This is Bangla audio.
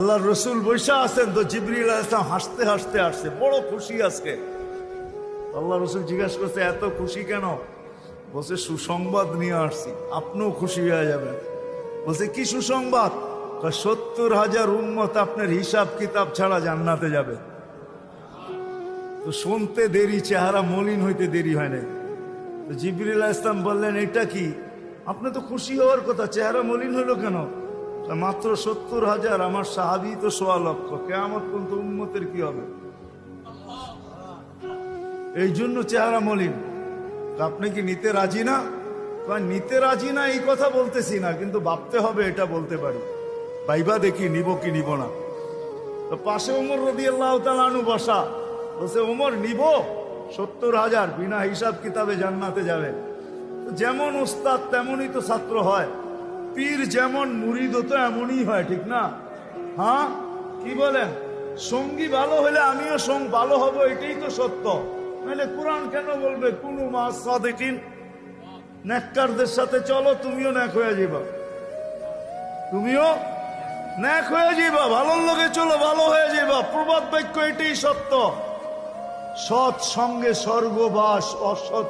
আল্লাহ রসুল বৈশা আছেন তো জিবরিল আলাইহিস সালাম হাসতে হাসতে আসছে, বড় খুশি আজকে। আল্লাহ রসুল জিজ্ঞাসা করছে এত খুশি কেন? বলছে সুসংবাদ নিয়ে আসছি, আপনিও খুশি হয়ে যাবেন। বলছে কি সুসংবাদ? 70,000 উম্মত আপনার হিসাব কিতাব ছাড়া জান্নাতে যাবে। তো শুনতে দেরি, চেহারা মলিন হইতে দেরি হয় না। তো জিবরিল আলাইহিস সালাম বললেন এটা কি? আপনি তো খুশি হওয়ার কথা, চেহারা মলিন হলো কেন? মাত্র 70,000, আমার সাহাবী তো 1.25 লক্ষ, কিয়ামত পর্যন্ত উম্মতের কি হবে? এই জন্য চেহারা মলিন। আপনি কি নিতে রাজি না? নিতে রাজি না এই কথা বলতেছি না, কিন্তু ভাবতে হবে এটা বলতে পারি। ভাইবা দেখি নিব কি নিব না। তো পাশে ওমর রাদিয়াল্লাহু তাআলা আনহু বসা। বলছে ওমর নিব 70,000, বিনা হিসাব কিতাবে জান্নাতে যাবে। যেমন উস্তাদ তেমনই তো ছাত্র হয়, পীর যেমন মুরিদও তো এমনই হয়, ঠিক না? হ্যাঁ, কি বলেন? সঙ্গী ভালো হলে আমিও ভালো হব, এটাই তো সত্য। নাহলে কোরআন কেন বলবে কুনু মা'আস সাদিকিন? নেককারদের সাথে চলো, তুমিও নেক হয়ে যাবা, তুমিও নেক হয়ে যাবা। ভালোর লোকে চলো, ভালো হয়ে যাবা। প্রবাদ বাক্য এটাই সত্য। সৎ সঙ্গে স্বর্গবাস, অসৎ